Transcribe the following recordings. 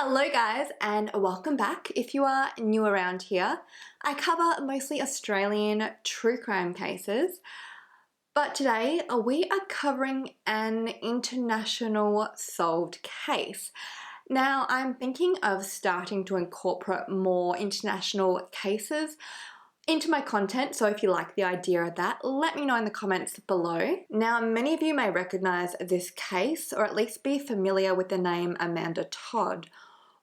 Hello guys and welcome back. If you are new around here, I cover mostly Australian true crime cases, but today we are covering an international solved case. Now I'm thinking of starting to incorporate more international cases into my content, so if you like the idea of that, let me know in the comments below. Now, many of you may recognize this case or at least be familiar with the name Amanda Todd,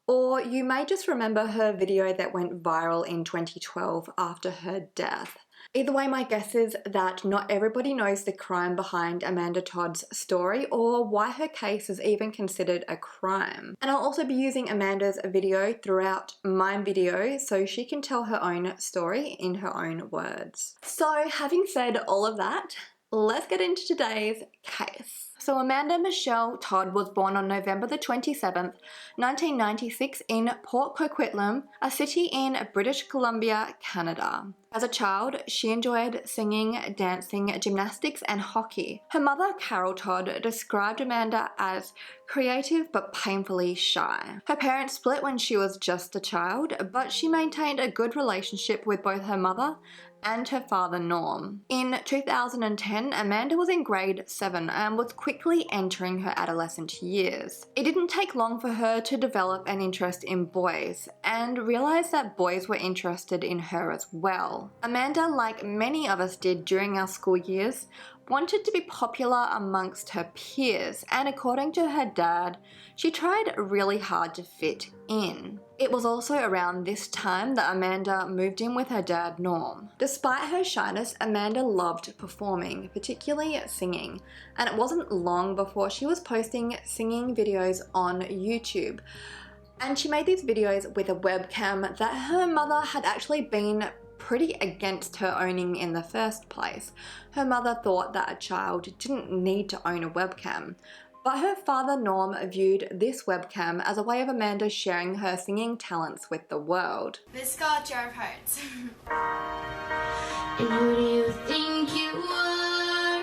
or you may just remember her video that went viral in 2012 after her death. Either way, my guess is that not everybody knows the crime behind Amanda Todd's story or why her case is even considered a crime. And I'll also be using Amanda's video throughout my video so she can tell her own story in her own words. So having said all of that, let's get into today's case. So Amanda Michelle Todd was born on November the 27th, 1996 in Port Coquitlam, a city in British Columbia, Canada. As a child, she enjoyed singing, dancing, gymnastics, and hockey. Her mother, Carol Todd, described Amanda as creative but painfully shy. Her parents split when she was just a child, but she maintained a good relationship with both her mother and her father, Norm. In 2010, Amanda was in grade 7 and was quickly entering her adolescent years. It didn't take long for her to develop an interest in boys and realize that boys were interested in her as well. Amanda, like many of us did during our school years, wanted to be popular amongst her peers, and according to her dad, she tried really hard to fit in. It was also around this time that Amanda moved in with her dad, Norm. Despite her shyness, Amanda loved performing, particularly singing, and it wasn't long before she was posting singing videos on YouTube. And she made these videos with a webcam that her mother had actually been pretty against her owning in the first place. Her mother thought that a child didn't need to own a webcam, but her father Norm viewed this webcam as a way of Amanda sharing her singing talents with the world. This got Jar of Hearts. And who do you think you are?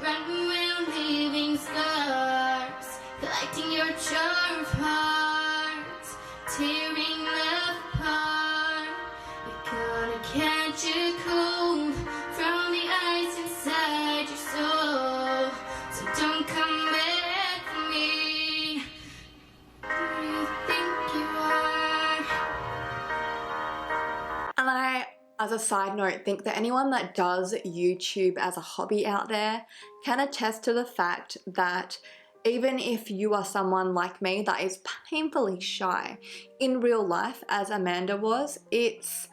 Running around leaving scars, collecting your jar of hearts, tearing them apart. You're gonna catch a cold from the ice inside your soul, so don't come back for me. Who do you think you are? And I, as a side note, think that anyone that does YouTube as a hobby out there can attest to the fact that even if you are someone like me that is painfully shy in real life, as Amanda was, it's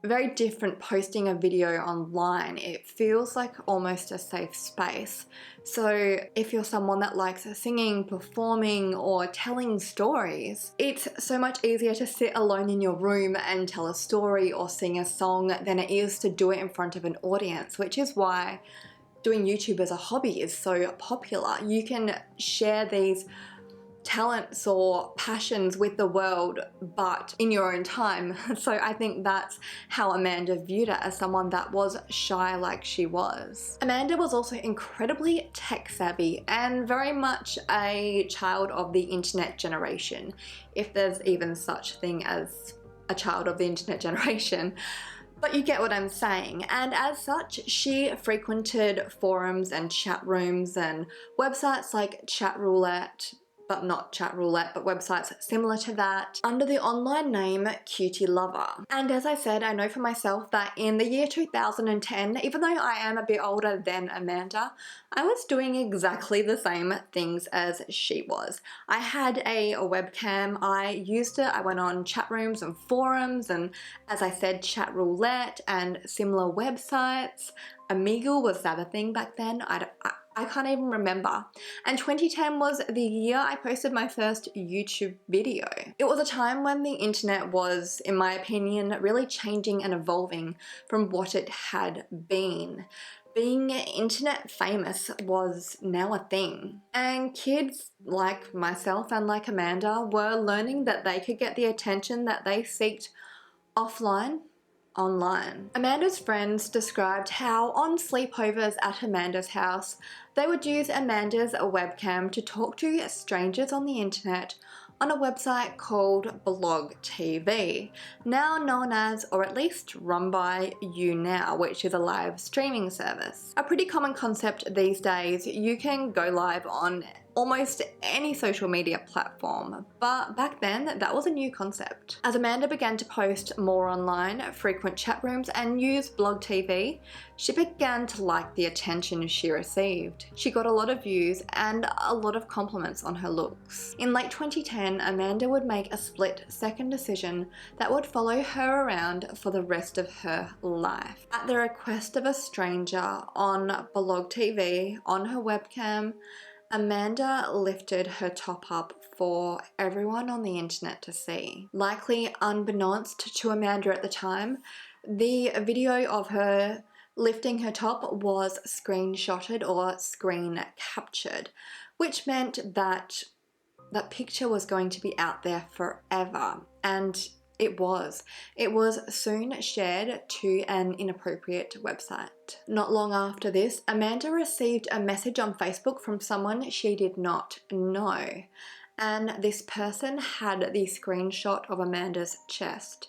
very different posting a video online. It feels like almost a safe space. So if you're someone that likes singing, performing, or telling stories, it's so much easier to sit alone in your room and tell a story or sing a song than it is to do it in front of an audience, which is why doing YouTube as a hobby is so popular. You can share these talents or passions with the world, but in your own time. So I think that's how Amanda viewed it, as someone that was shy like she was. Amanda was also incredibly tech savvy and very much a child of the internet generation, if there's even such thing as a child of the internet generation. But you get what I'm saying, and as such, she frequented forums and chat rooms and websites like Chat Roulette, but not Chat Roulette, but websites similar to that, under the online name Cutie Lover. And as I said, I know for myself that in the year 2010, even though I am a bit older than Amanda, I was doing exactly the same things as she was. I had a webcam, I used it, I went on chat rooms and forums, and as I said, Chat Roulette and similar websites. Omegle, was that a thing back then? I can't even remember. And 2010 was the year I posted my first YouTube video. It was a time when the internet was, in my opinion, really changing and evolving from what it had been. Being internet famous was now a thing. And kids like myself and like Amanda were learning that they could get the attention that they seeked offline online. Amanda's friends described how on sleepovers at Amanda's house, they would use Amanda's webcam to talk to strangers on the internet on a website called Blog TV, now known as, or at least run by, YouNow, which is a live streaming service. A pretty common concept these days. You can go live on almost any social media platform, but back then that was a new concept. As Amanda began to post more online, frequent chat rooms, and use Blog TV, she began to like the attention she received. She got a lot of views and a lot of compliments on her looks. In late 2010, Amanda would make a split-second decision that would follow her around for the rest of her life. At the request of a stranger on Blog TV, on her webcam, Amanda lifted her top up for everyone on the internet to see. Likely unbeknownst to Amanda at the time, the video of her lifting her top was screenshotted or screen captured, which meant that that picture was going to be out there forever, and it was. It was soon shared to an inappropriate website. Not long after this, Amanda received a message on Facebook from someone she did not know, and this person had the screenshot of Amanda's chest.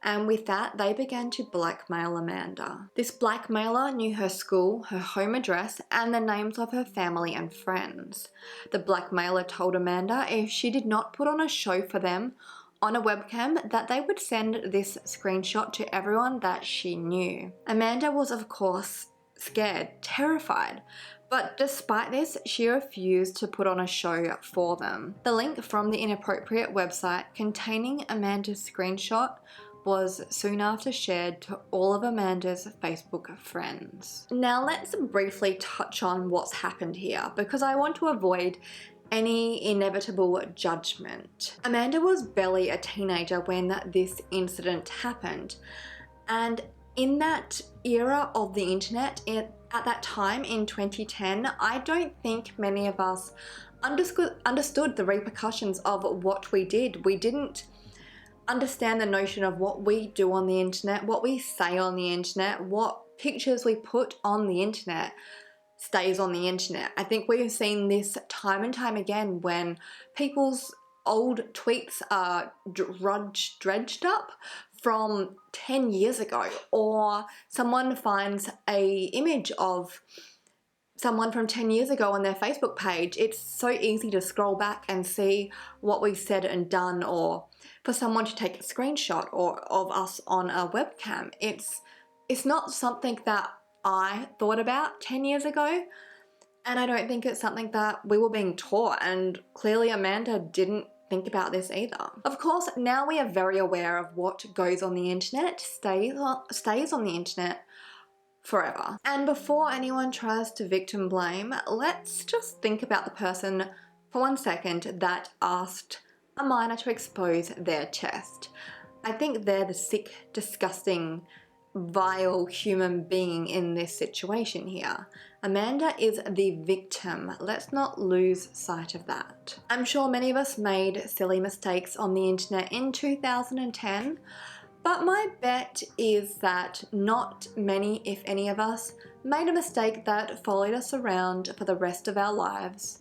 And with that, they began to blackmail Amanda. This blackmailer knew her school, her home address, and the names of her family and friends. The blackmailer told Amanda if she did not put on a show for them on a webcam, that they would send this screenshot to everyone that she knew. Amanda was, of course, scared, terrified, but despite this, she refused to put on a show for them. The link from the inappropriate website containing Amanda's screenshot was soon after shared to all of Amanda's Facebook friends. Now let's briefly touch on what's happened here, because I want to avoid any inevitable judgment. Amanda was barely a teenager when this incident happened, and in that era of the internet, at that time in 2010, I don't think many of us understood the repercussions of what we did. We didn't understand the notion of what we do on the internet, what we say on the internet, what pictures we put on the internet stays on the internet. I think we've seen this time and time again when people's old tweets are dredged up from 10 years ago, or someone finds a image of someone from 10 years ago on their Facebook page. It's so easy to scroll back and see what we've said and done, or for someone to take a screenshot of us on a webcam. It's not something that I thought about 10 years ago, and I don't think it's something that we were being taught, and clearly Amanda didn't think about this either. Of course, now we are very aware of what goes on the internet stays on the internet forever. And before anyone tries to victim blame, let's just think about the person for 1 second that asked a minor to expose their chest. I think they're the sick, disgusting, vile human being in this situation here. Amanda is the victim. Let's not lose sight of that. I'm sure many of us made silly mistakes on the internet in 2010, but my bet is that not many, if any of us, made a mistake that followed us around for the rest of our lives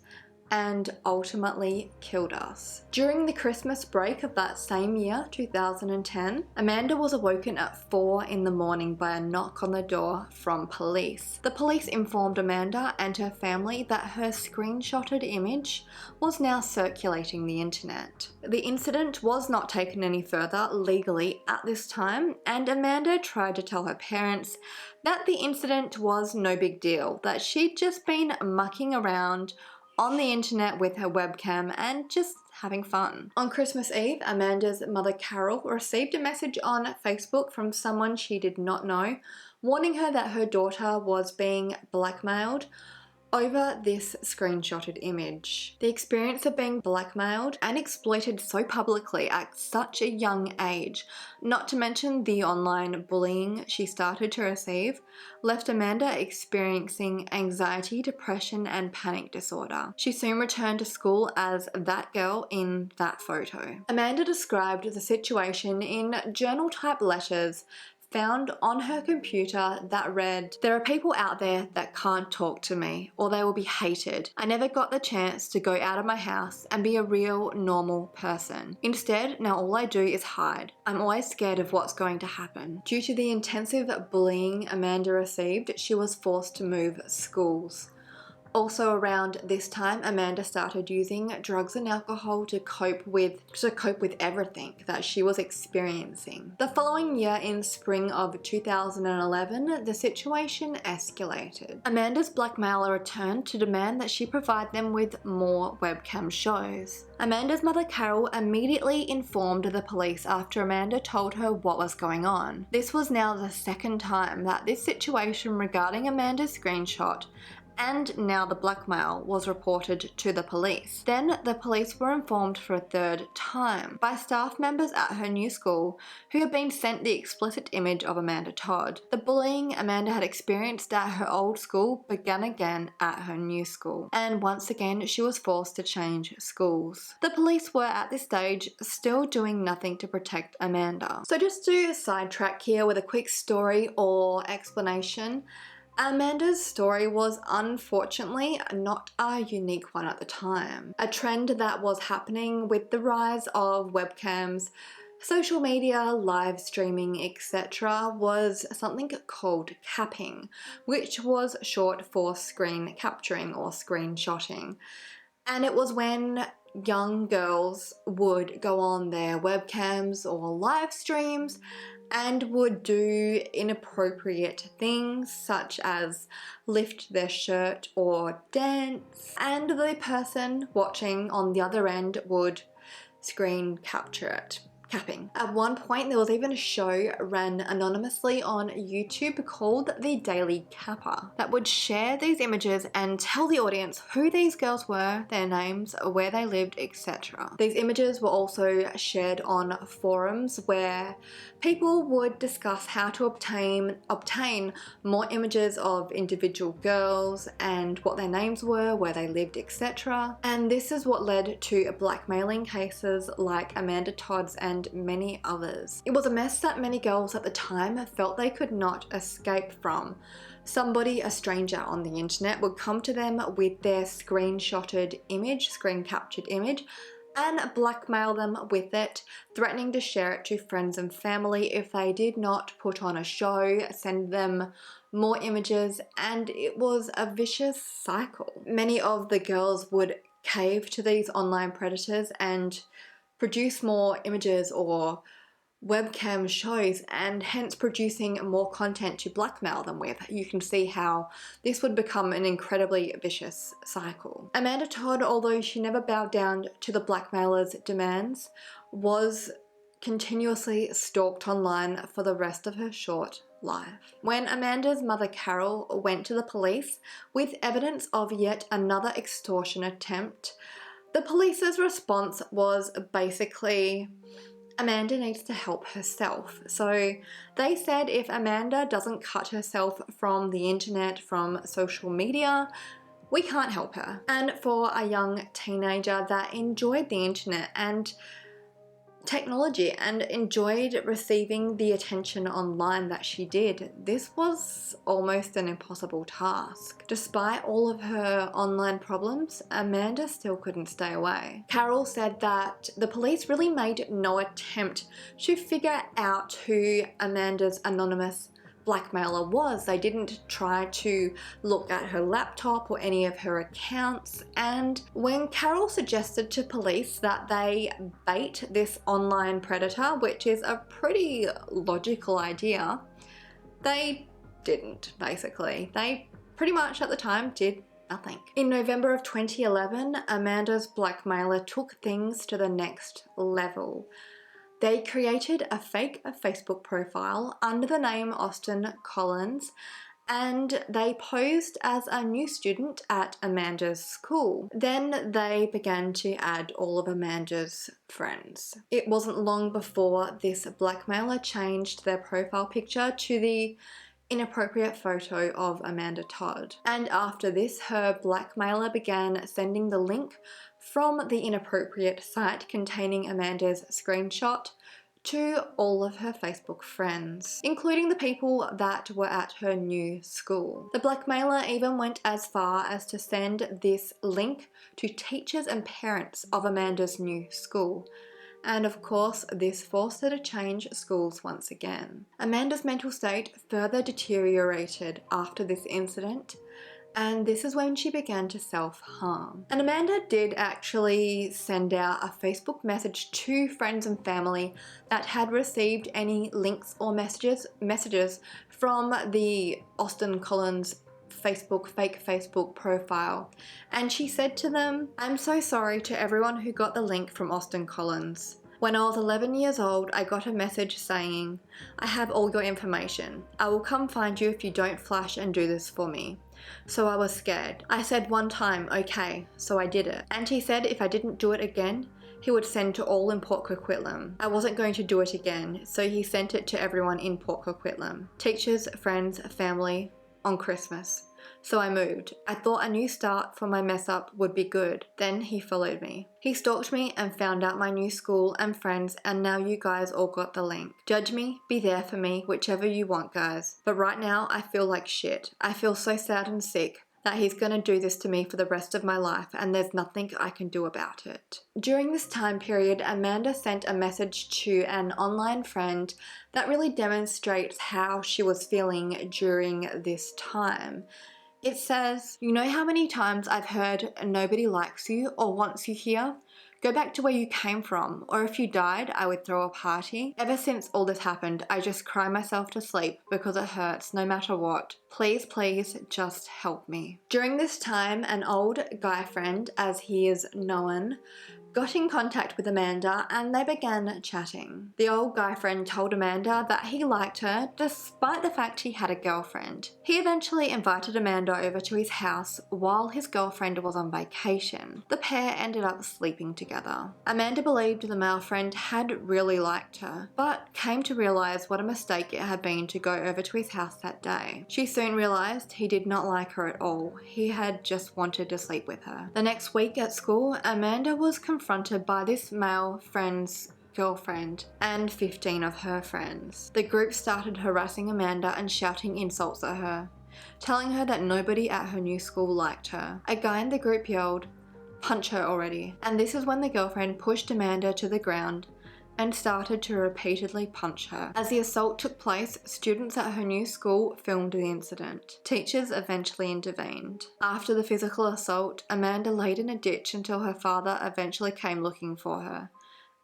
and ultimately killed us. During the Christmas break of that same year, 2010, Amanda was awoken at 4 in the morning by a knock on the door from police. The police informed Amanda and her family that her screenshotted image was now circulating the internet. The incident was not taken any further legally at this time, and Amanda tried to tell her parents that the incident was no big deal, that she'd just been mucking around on the internet with her webcam and just having fun. On Christmas Eve, Amanda's mother Carol received a message on Facebook from someone she did not know, warning her that her daughter was being blackmailed over this screenshotted image. The experience of being blackmailed and exploited so publicly at such a young age, not to mention the online bullying she started to receive, left Amanda experiencing anxiety, depression, and panic disorder. She soon returned to school as that girl in that photo. Amanda described the situation in journal-type letters found on her computer that read, "There are people out there that can't talk to me, or they will be hated. I never got the chance to go out of my house and be a real normal person. Instead, now all I do is hide. I'm always scared of what's going to happen." Due to the intensive bullying Amanda received, she was forced to move schools. Also around this time, Amanda started using drugs and alcohol to cope with everything that she was experiencing. The following year, in spring of 2011, the situation escalated. Amanda's blackmailer returned to demand that she provide them with more webcam shows. Amanda's mother Carol immediately informed the police after Amanda told her what was going on. This was now the second time that this situation regarding Amanda's screenshot and now the blackmail was reported to the police. Then the police were informed for a third time by staff members at her new school who had been sent the explicit image of Amanda Todd. The bullying Amanda had experienced at her old school began again at her new school, and once again she was forced to change schools. The police were at this stage still doing nothing to protect Amanda. So just to sidetrack here with a quick story or explanation, Amanda's story was unfortunately not a unique one at the time. A trend that was happening with the rise of webcams, social media, live streaming, etc. was something called capping, which was short for screen capturing or screenshotting. And it was when young girls would go on their webcams or live streams and would do inappropriate things such as lift their shirt or dance, and the person watching on the other end would screen capture it. Capping. At one point, there was even a show ran anonymously on YouTube called The Daily Capper that would share these images and tell the audience who these girls were, their names, where they lived, etc. These images were also shared on forums where people would discuss how to obtain more images of individual girls and what their names were, where they lived, etc. And this is what led to blackmailing cases like Amanda Todd's and many others. It was a mess that many girls at the time felt they could not escape from. Somebody, a stranger on the internet, would come to them with their screen captured image, and blackmail them with it, threatening to share it to friends and family if they did not put on a show, send them more images, and it was a vicious cycle. Many of the girls would cave to these online predators and produce more images or webcam shows, and hence producing more content to blackmail them with. You can see how this would become an incredibly vicious cycle. Amanda Todd, although she never bowed down to the blackmailer's demands, was continuously stalked online for the rest of her short life. When Amanda's mother Carol went to the police with evidence of yet another extortion attempt, the police's response was basically, Amanda needs to help herself. So they said if Amanda doesn't cut herself from the internet, from social media, we can't help her. And for a young teenager that enjoyed the internet and technology and enjoyed receiving the attention online that she did, this was almost an impossible task. Despite all of her online problems, Amanda still couldn't stay away. Carol said that the police really made no attempt to figure out who Amanda's anonymous blackmailer was. They didn't try to look at her laptop or any of her accounts, and when Carol suggested to police that they bait this online predator, which is a pretty logical idea, they didn't, basically. They pretty much at the time did nothing. In November of 2011, Amanda's blackmailer took things to the next level. They created a fake Facebook profile under the name Austin Collins, and they posed as a new student at Amanda's school. Then they began to add all of Amanda's friends. It wasn't long before this blackmailer changed their profile picture to the inappropriate photo of Amanda Todd. And after this, her blackmailer began sending the link from the inappropriate site containing Amanda's screenshot to all of her Facebook friends, including the people that were at her new school. The blackmailer even went as far as to send this link to teachers and parents of Amanda's new school. And of course, this forced her to change schools once again. Amanda's mental state further deteriorated after this incident, and this is when she began to self-harm. And Amanda did actually send out a Facebook message to friends and family that had received any links or messages from the Austin Collins fake Facebook profile. And she said to them, "I'm so sorry to everyone who got the link from Austin Collins. When I was 11 years old, I got a message saying, 'I have all your information. I will come find you if you don't flash and do this for me.' So I was scared. I said one time, okay, so I did it. And he said if I didn't do it again, he would send to all in Port Coquitlam. I wasn't going to do it again, so he sent it to everyone in Port Coquitlam. Teachers, friends, family, on Christmas. So I moved. I thought a new start for my mess up would be good. Then he followed me. He stalked me and found out my new school and friends, and now you guys all got the link. Judge me, be there for me, whichever you want, guys. But right now I feel like shit. I feel so sad and sick that he's gonna do this to me for the rest of my life, and there's nothing I can do about it." During this time period, Amanda sent a message to an online friend that really demonstrates how she was feeling during this time. It says, "You know how many times I've heard nobody likes you or wants you here? Go back to where you came from, or if you died, I would throw a party. Ever since all this happened, I just cry myself to sleep because it hurts no matter what. Please, please, just help me." During this time, an old guy friend, as he is known, got in contact with Amanda and they began chatting. The old guy friend told Amanda that he liked her despite the fact he had a girlfriend. He eventually invited Amanda over to his house while his girlfriend was on vacation. The pair ended up sleeping together. Amanda believed the male friend had really liked her, but came to realize what a mistake it had been to go over to his house that day. She soon realized he did not like her at all. He had just wanted to sleep with her. The next week at school, Amanda was confronted by this male friend's girlfriend and 15 of her friends. The group started harassing Amanda and shouting insults at her, telling her that nobody at her new school liked her. A guy in the group yelled, "Punch her already." And this is when the girlfriend pushed Amanda to the ground and started to repeatedly punch her. As the assault took place, students at her new school filmed the incident. Teachers eventually intervened. After the physical assault, Amanda laid in a ditch until her father eventually came looking for her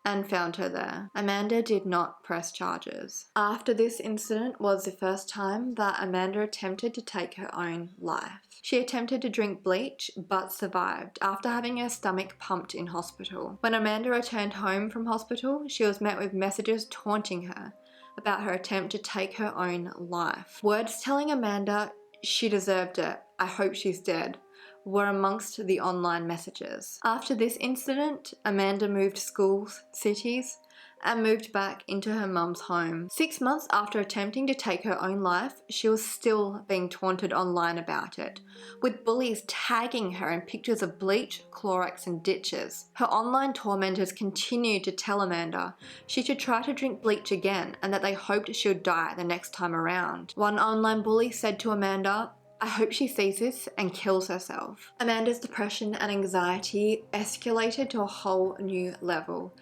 and found her there. Amanda did not press charges. After this incident was the first time that Amanda attempted to take her own life. She attempted to drink bleach but survived after having her stomach pumped in hospital. When Amanda returned home from hospital, she was met with messages taunting her about her attempt to take her own life. Words telling Amanda she deserved it, "I hope she's dead," were amongst the online messages. After this incident, Amanda moved schools, cities, and moved back into her mum's home. 6 months after attempting to take her own life, she was still being taunted online about it, with bullies tagging her in pictures of bleach, Clorox, and ditches. Her online tormentors continued to tell Amanda she should try to drink bleach again and that they hoped she would die the next time around. One online bully said to Amanda, "I hope she sees this and kills herself." Amanda's depression and anxiety escalated to a whole new level,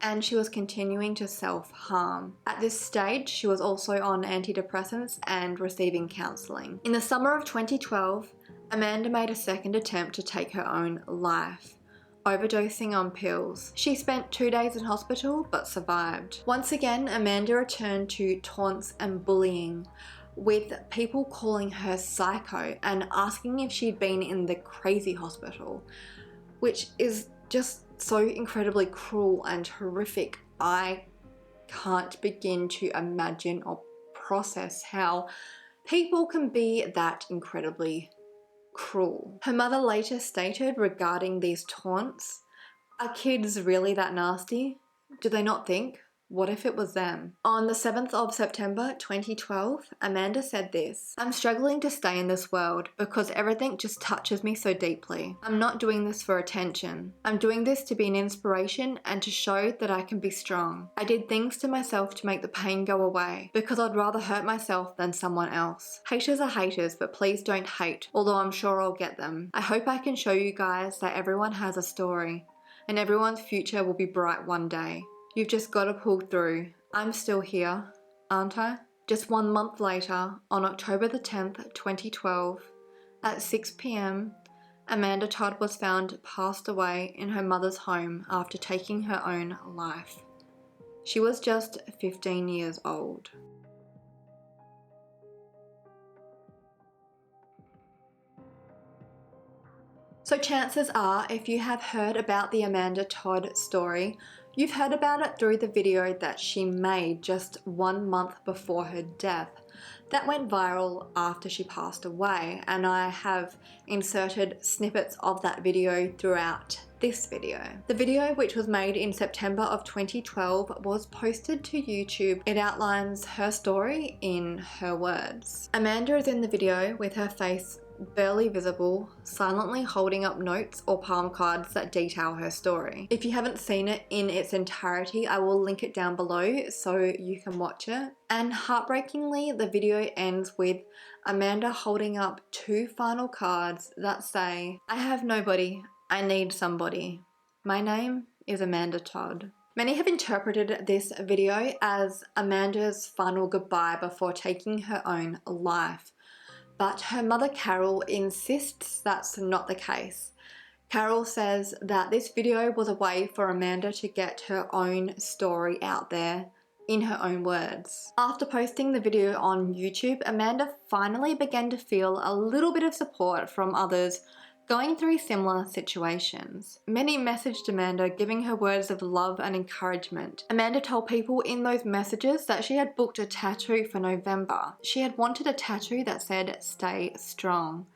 and she was continuing to self-harm. At this stage, she was also on antidepressants and receiving counselling. In the summer of 2012, Amanda made a second attempt to take her own life, overdosing on pills. She spent 2 days in hospital but survived. Once again, Amanda returned to taunts and bullying, with people calling her psycho and asking if she'd been in the crazy hospital, which is just so incredibly cruel and horrific. I can't begin to imagine or process how people can be that incredibly cruel. Her mother later stated regarding these taunts, "Are kids really that nasty? Do they not think? What if it was them? On the 7th of September 2012, Amanda said this: "I'm struggling to stay in this world because everything just touches me so deeply. I'm not doing this for attention. I'm doing this to be an inspiration and to show that I can be strong. I did things to myself to make the pain go away because I'd rather hurt myself than someone else. Haters are haters, but please don't hate, although I'm sure I'll get them. I hope I can show you guys that everyone has a story and everyone's future will be bright one day. You've just got to pull through. I'm still here, aren't I?" Just 1 month later, on October the 10th, 2012, at 6 p.m, Amanda Todd was found passed away in her mother's home after taking her own life. She was just 15 years old. So chances are, if you have heard about the Amanda Todd story, you've heard about it through the video that she made just 1 month before her death. That went viral after she passed away, and I have inserted snippets of that video throughout this video. The video, which was made in September of 2012, was posted to YouTube. It outlines her story in her words. Amanda is in the video with her face barely visible, silently holding up notes or palm cards that detail her story. If you haven't seen it in its entirety, I will link it down below so you can watch it. And heartbreakingly, the video ends with Amanda holding up 2 final cards that say, "I have nobody, I need somebody. My name is Amanda Todd." Many have interpreted this video as Amanda's final goodbye before taking her own life. But her mother Carol insists that's not the case. Carol says that this video was a way for Amanda to get her own story out there in her own words. After posting the video on YouTube, Amanda finally began to feel a little bit of support from others going through similar situations. Many messaged Amanda, giving her words of love and encouragement. Amanda told people in those messages that she had booked a tattoo for November. She had wanted a tattoo that said "Stay Strong,"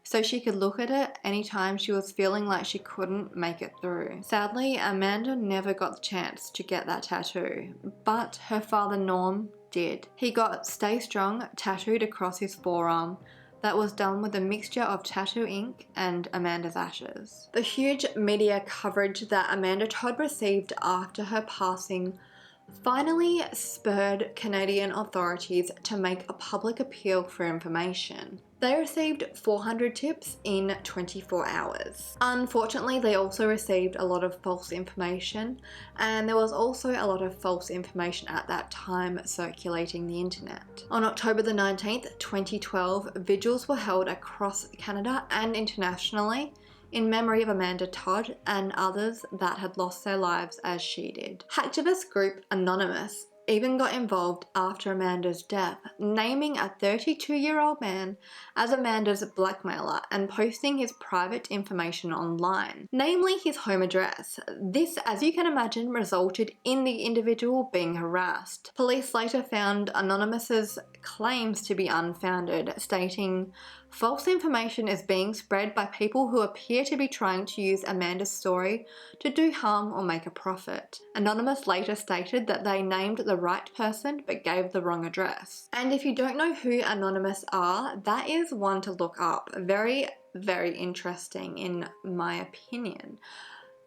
so she could look at it anytime she was feeling like she couldn't make it through. Sadly, Amanda never got the chance to get that tattoo, but her father Norm did. He got "Stay Strong" tattooed across his forearm. That was done with a mixture of tattoo ink and Amanda's ashes. The huge media coverage that Amanda Todd received after her passing finally spurred Canadian authorities to make a public appeal for information. They received 400 tips in 24 hours. Unfortunately, they also received a lot of false information, and there was also a lot of false information at that time circulating the internet. On October the 19th, 2012, vigils were held across Canada and internationally in memory of Amanda Todd and others that had lost their lives as she did. Hacktivist group Anonymous even got involved after Amanda's death, naming a 32-year-old man as Amanda's blackmailer and posting his private information online, namely his home address. This, as you can imagine, resulted in the individual being harassed. Police later found Anonymous's claims to be unfounded, stating, "False information is being spread by people who appear to be trying to use Amanda's story to do harm or make a profit." Anonymous later stated that they named the right person but gave the wrong address. And if you don't know who Anonymous are, that is one to look up. Very, very interesting in my opinion.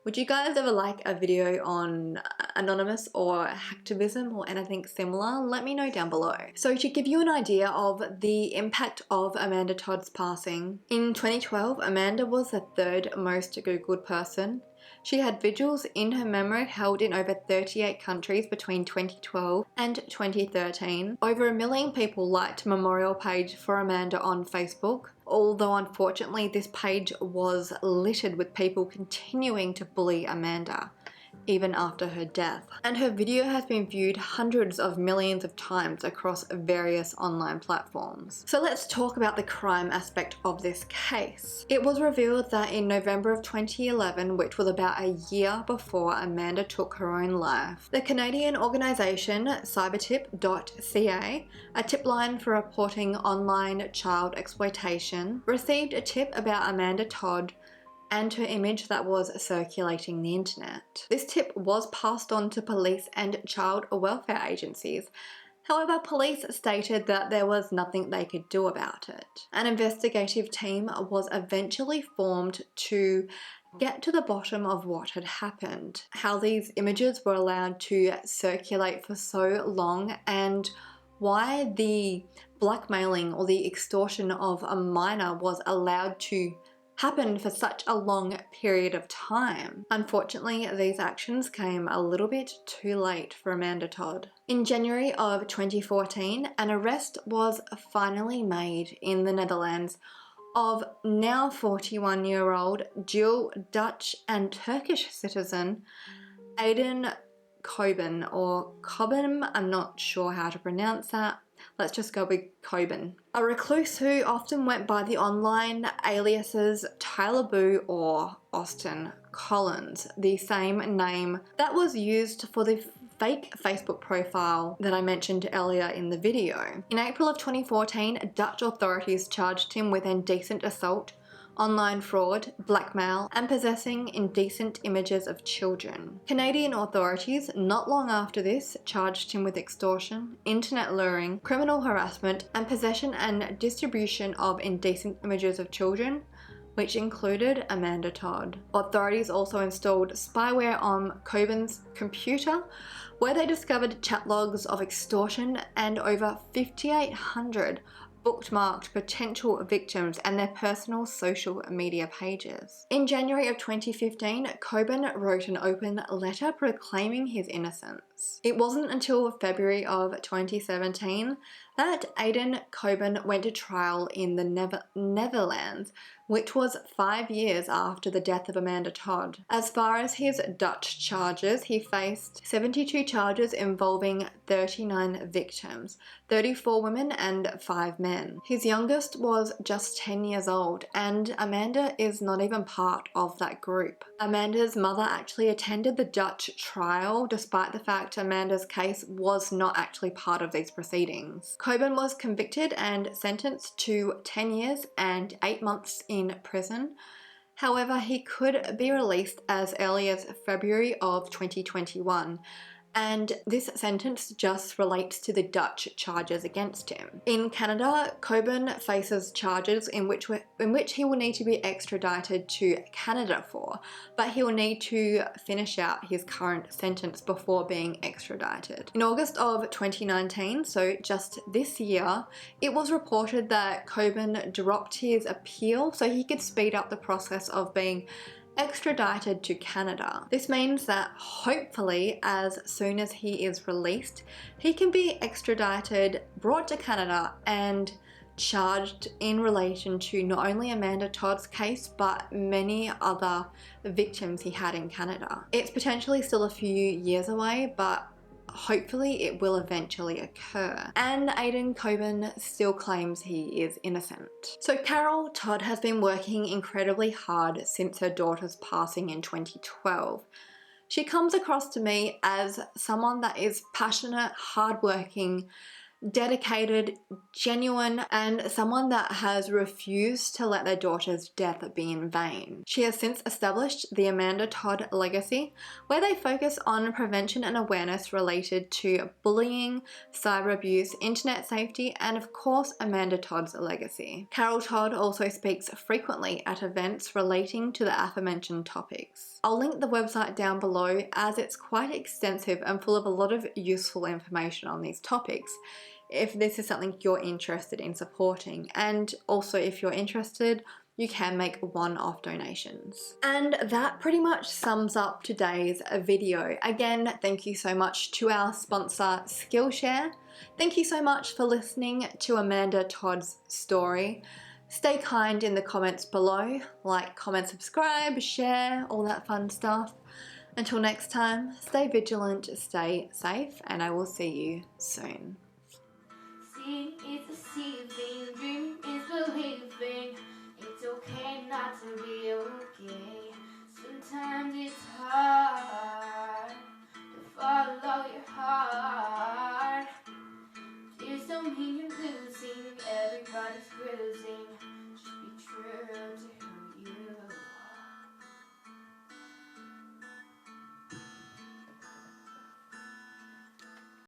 Would you guys ever like a video on Anonymous or hacktivism or anything similar? Let me know down below. So to give you an idea of the impact of Amanda Todd's passing, in 2012, Amanda was the 3rd most Googled person. She had vigils in her memory held in over 38 countries between 2012 and 2013. Over 1 million people liked a memorial page for Amanda on Facebook, although unfortunately this page was littered with people continuing to bully Amanda even after her death. And her video has been viewed hundreds of millions of times across various online platforms. So let's talk about the crime aspect of this case. It was revealed that in November of 2011, which was about a year before Amanda took her own life, the Canadian organisation cybertip.ca, a tip line for reporting online child exploitation, received a tip about Amanda Todd and her image that was circulating the internet. This tip was passed on to police and child welfare agencies. However, police stated that there was nothing they could do about it. An investigative team was eventually formed to get to the bottom of what had happened, how these images were allowed to circulate for so long, and why the blackmailing or the extortion of a minor was allowed to happen for such a long period of time. Unfortunately, these actions came a little bit too late for Amanda Todd. In January of 2014, an arrest was finally made in the Netherlands of now 41-year-old dual Dutch and Turkish citizen Aiden Coben, or Coben, I'm not sure how to pronounce that. Let's just go with Coben. A recluse who often went by the online aliases Tyler Boo or Austin Collins, the same name that was used for the fake Facebook profile that I mentioned earlier in the video. In April of 2014, Dutch authorities charged him with indecent assault, online fraud, blackmail, and possessing indecent images of children. Canadian authorities, not long after this, charged him with extortion, internet luring, criminal harassment, and possession and distribution of indecent images of children, which included Amanda Todd. Authorities also installed spyware on Coben's computer, where they discovered chat logs of extortion and over 5,800 bookmarked potential victims and their personal social media pages. In January of 2015, Coben wrote an open letter proclaiming his innocence. It wasn't until February of 2017 that Aiden Coben went to trial in the Netherlands, which was 5 years after the death of Amanda Todd. As far as his Dutch charges, he faced 72 charges involving 39 victims, 34 women and 5 men. His youngest was just 10 years old, and Amanda is not even part of that group. Amanda's mother actually attended the Dutch trial, despite the fact Amanda's case was not actually part of these proceedings. Coben was convicted and sentenced to 10 years and 8 months in prison. However, he could be released as early as February of 2021. And this sentence just relates to the Dutch charges against him. In Canada, Coben faces charges in which he will need to be extradited to Canada for, but he will need to finish out his current sentence before being extradited. In August of 2019, so just this year, it was reported that Coben dropped his appeal so he could speed up the process of being extradited to Canada. This means that hopefully as soon as he is released, he can be extradited, brought to Canada, and charged in relation to not only Amanda Todd's case but many other victims he had in Canada. It's potentially still a few years away, but hopefully it will eventually occur. And Aiden Coben still claims he is innocent. So Carol Todd has been working incredibly hard since her daughter's passing in 2012. She comes across to me as someone that is passionate, hardworking, dedicated, genuine, and someone that has refused to let their daughter's death be in vain. She has since established the Amanda Todd Legacy, where they focus on prevention and awareness related to bullying, cyber abuse, internet safety, and of course Amanda Todd's legacy. Carol Todd also speaks frequently at events relating to the aforementioned topics. I'll link the website down below as it's quite extensive and full of a lot of useful information on these topics, if this is something you're interested in supporting. And also, if you're interested, you can make one-off donations. And that pretty much sums up today's video. Again, thank you so much to our sponsor, Skillshare. Thank you so much for listening to Amanda Todd's story. Stay kind in the comments below. Like, comment, subscribe, share, all that fun stuff. Until next time, stay vigilant, stay safe, and I will see you soon. Seeing is deceiving, dream is believing.